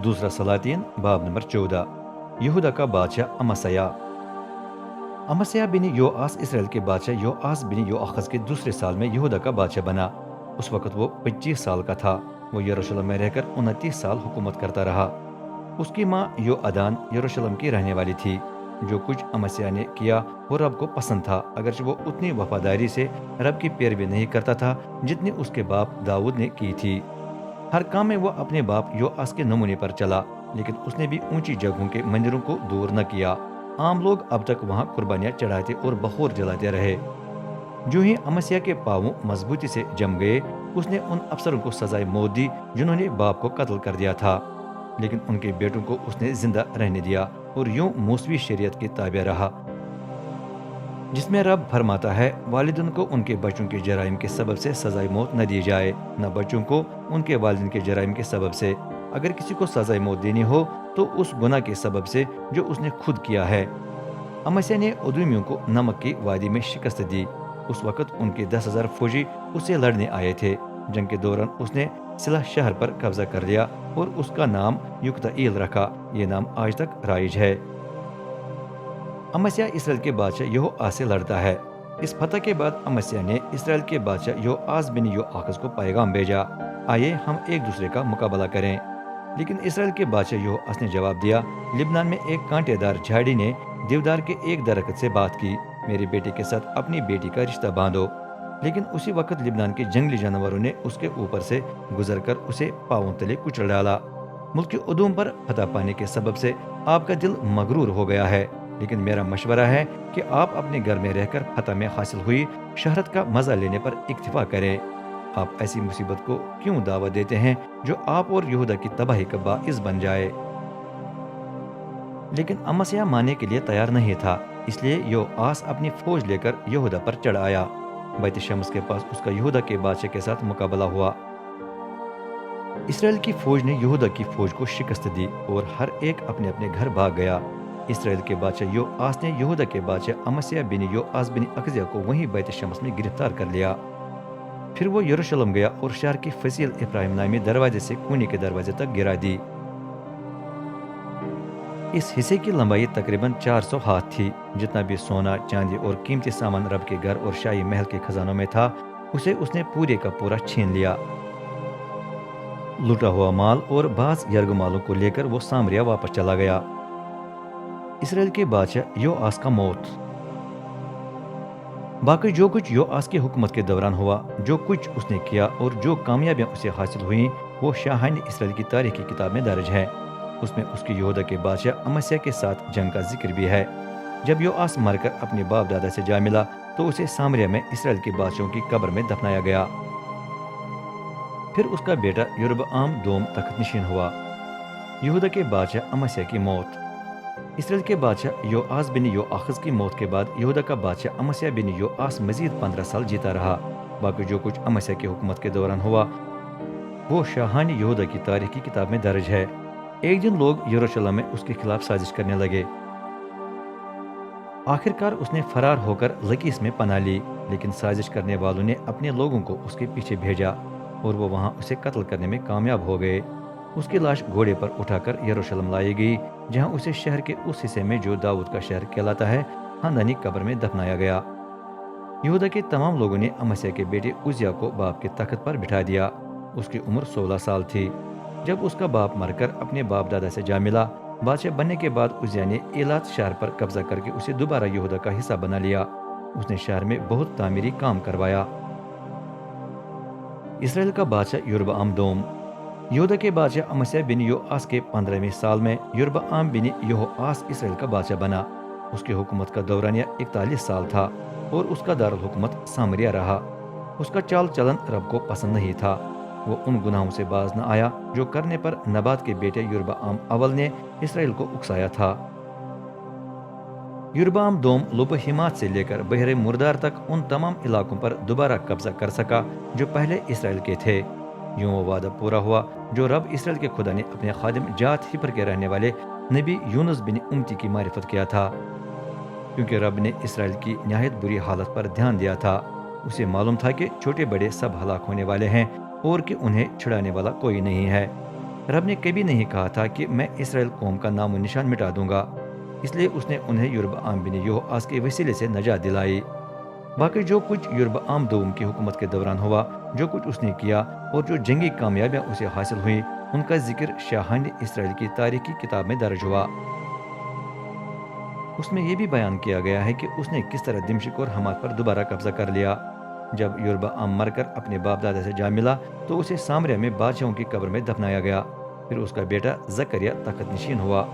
دوسرا سلاطین باب نمبر 14۔ یہودا کا بادشاہ امسیا۔ امسیا بن یوآس اسرائیل کے بادشاہ یوآس بن یوآخز کے دوسرے سال میں یہودا کا بادشاہ بنا۔ اس وقت وہ 25 سال کا تھا۔ وہ یروشلم میں رہ کر 29 سال حکومت کرتا رہا۔ اس کی ماں یوعدان یروشلم کی رہنے والی تھی۔ جو کچھ امسیا نے کیا وہ رب کو پسند تھا، اگرچہ وہ اتنی وفاداری سے رب کی پیروی نہیں کرتا تھا جتنی اس کے باپ داؤد نے کی تھی۔ ہر کام میں وہ اپنے باپ یوآس کے نمونے پر چلا، لیکن اس نے بھی اونچی جگہوں کے مندروں کو دور نہ کیا۔ عام لوگ اب تک وہاں قربانیاں چڑھاتے اور بخور جلاتے رہے۔ جو ہی امسیا کے پاؤں مضبوطی سے جم گئے، اس نے ان افسروں کو سزائے موت دی جنہوں نے باپ کو قتل کر دیا تھا، لیکن ان کے بیٹوں کو اس نے زندہ رہنے دیا اور یوں موسوی شریعت کے تابع رہا، جس میں رب فرماتا ہے والدین کو ان کے بچوں کے جرائم کے سبب سے سزائے موت نہ دی جائے، نہ بچوں کو ان کے والدین کے جرائم کے سبب سے۔ اگر کسی کو سزائے موت دینی ہو تو اس گناہ کے سبب سے جو اس نے خود کیا ہے۔ امسیا نے ادومیوں کو نمک کی وادی میں شکست دی۔ اس وقت ان کے 10,000 فوجی اس سے لڑنے آئے تھے۔ جنگ کے دوران اس نے سلح شہر پر قبضہ کر لیا اور اس کا نام یکتائیل رکھا۔ یہ نام آج تک رائج ہے۔ امسیا اسرائیل کے بادشاہ یہوآس سے لڑتا ہے۔ اس فتح کے بعد امسیا نے اسرائیل کے بادشاہ یوآس بن یوآخز کو پیغام بھیجا، آئیے ہم ایک دوسرے کا مقابلہ کریں۔ لیکن اسرائیل کے بادشاہ یہوآس نے جواب دیا، لبنان میں ایک کانٹے دار جھاڑی نے دیودار کے ایک درخت سے بات کی، میرے بیٹے کے ساتھ اپنی بیٹی کا رشتہ باندھو۔ لیکن اسی وقت لبنان کے جنگلی جانوروں نے اس کے اوپر سے گزر کر اسے پاؤں تلے کچل ڈالا۔ ملک ادوم پر فتح پانے کے سبب سے آپ کا دل مغرور ہو گیا ہے، لیکن میرا مشورہ ہے کہ آپ اپنے گھر میں رہ کر فتح میں حاصل ہوئی شہرت کا مزہ لینے پر اکتفا کریں۔ آپ ایسی مصیبت کو کیوں دعوت دیتے ہیں جو آپ اور یہودا کی تباہی کا باعث بن جائے؟ لیکن امسیا ماننے کے لیے تیار نہیں تھا، اس لیے یوآس اپنی فوج لے کر یہودا پر چڑھ آیا۔ بیت شمس کے پاس اس کا یہودا کے بادشاہ کے ساتھ مقابلہ ہوا۔ اسرائیل کی فوج نے یہودا کی فوج کو شکست دی اور ہر ایک اپنے اپنے گھر بھاگ گیا۔ اسرائیل کے بادشاہ یوآس نے یہودا کے بادشاہ امسیا بن یوآس بن اخزیہ کو وہیں بیت شمس میں گرفتار کر لیا۔ پھر وہ یروشلم گیا اور شہر کی فصیل افراہیم نامی دروازے سے کونے کے دروازے تک گرا دی۔ اس حصے کی لمبائی تقریباً 400 ہاتھ تھی۔ جتنا بھی سونا، چاندی اور قیمتی سامان رب کے گھر اور شاہی محل کے خزانوں میں تھا، اسے اس نے پورے کا پورا چھین لیا۔ لوٹا ہوا مال اور بعض یرغمالوں کو لے کر وہ سامریا واپس چلا گیا۔ اسرائیل کے بادشاہ یوآس کا موت۔ باقی جو کچھ یوآس کی حکومت کے دوران ہوا، جو کچھ اس نے کیا اور جو کامیابیاں اسے حاصل ہوئیں، وہ شاہان اسرائیل کی تاریخ کی کتاب میں درج ہے۔ اس میں اس کی یہودا کے بادشاہ امسیا کے ساتھ جنگ کا ذکر بھی ہے۔ جب یوآس مر کر اپنے باپ دادا سے جا ملا تو اسے سامریا میں اسرائیل کے بادشاہوں کی قبر میں دفنایا گیا۔ پھر اس کا بیٹا یربعام دوم تخت نشین ہوا۔ یہودا کے بادشاہ امسیا کی موت۔ اسرائیل کے بادشاہ یوآس بن یوآخز کی موت کے بعد یہودا کا بادشاہ امسیا بن یوآس مزید 15 سال جیتا رہا۔ باقی جو کچھ امسیا کی حکومت کے دوران ہوا وہ شاہان یہودا کی تاریخ کی کتاب میں درج ہے۔ ایک دن لوگ یروشلم میں اس کے خلاف سازش کرنے لگے۔ آخر کار اس نے فرار ہو کر لکیس میں پناہ لی، لیکن سازش کرنے والوں نے اپنے لوگوں کو اس کے پیچھے بھیجا اور وہ وہاں اسے قتل کرنے میں کامیاب ہو گئے۔ اس کی لاش گھوڑے پر اٹھا کر یروشلم لائی گئی، جہاں اسے شہر کے اس حصے میں جو داؤد کا شہر کہلاتا ہے خاندانی قبر میں دفنایا گیا۔ یہودا کے تمام لوگوں نے امسیا کے بیٹے عزیہ کو باپ کے تخت پر بٹھا دیا۔ اس کی عمر 16 سال تھی جب اس کا باپ مر کر اپنے باپ دادا سے جا ملا۔ بادشاہ بننے کے بعد عزیہ نے ایلات شہر پر قبضہ کر کے اسے دوبارہ یہودا کا حصہ بنا لیا۔ اس نے شہر میں بہت تعمیری کام کروایا۔ اسرائیل کا بادشاہ یربعام دوم۔ یہودا کے بادشاہ امسیا بن یوآس کے 15ویں سال میں یربعام بن یہوآس اسرائیل کا بادشاہ بنا۔ اس کی حکومت کا دورانیہ 41 سال تھا اور اس کا دارالحکومت سامریا رہا۔ اس کا چال چلن رب کو پسند نہیں تھا۔ وہ ان گناہوں سے باز نہ آیا جو کرنے پر نبات کے بیٹے یربعام اول نے اسرائیل کو اکسایا تھا۔ یربعام دوم لب حمات سے لے کر بحر مردار تک ان تمام علاقوں پر دوبارہ قبضہ کر سکا جو پہلے اسرائیل کے تھے۔ یوں وہ وعدہ پورا ہوا جو رب اسرائیل کے خدا نے اپنے خادم جات ہپر کے رہنے والے نبی یونس بن امتی کی معرفت کیا تھا، کیونکہ رب نے اسرائیل کی نہایت بری حالت پر دھیان دیا تھا۔ اسے معلوم تھا کہ چھوٹے بڑے سب ہلاک ہونے والے ہیں اور کہ انہیں چھڑانے والا کوئی نہیں ہے۔ رب نے کبھی نہیں کہا تھا کہ میں اسرائیل قوم کا نام و نشان مٹا دوں گا، اس لیے اس نے انہیں یربعام بن یہوآس کے وسیلے سے نجات دلائی۔ باقی جو کچھ یربعام دوم کی حکومت کے دوران ہوا، جو کچھ اس نے کیا اور جو جنگی کامیابیاں اسے حاصل ہوئیں، ان کا ذکر شاہان اسرائیل کی تاریخ کی کتاب میں درج ہوا۔ اس میں یہ بھی بیان کیا گیا ہے کہ اس نے کس طرح دمشق اور حمات پر دوبارہ قبضہ کر لیا۔ جب یربعام مر کر اپنے باپ دادا سے جا ملا تو اسے سامریہ میں بادشاہوں کی قبر میں دفنایا گیا۔ پھر اس کا بیٹا زکریا تخت نشین ہوا۔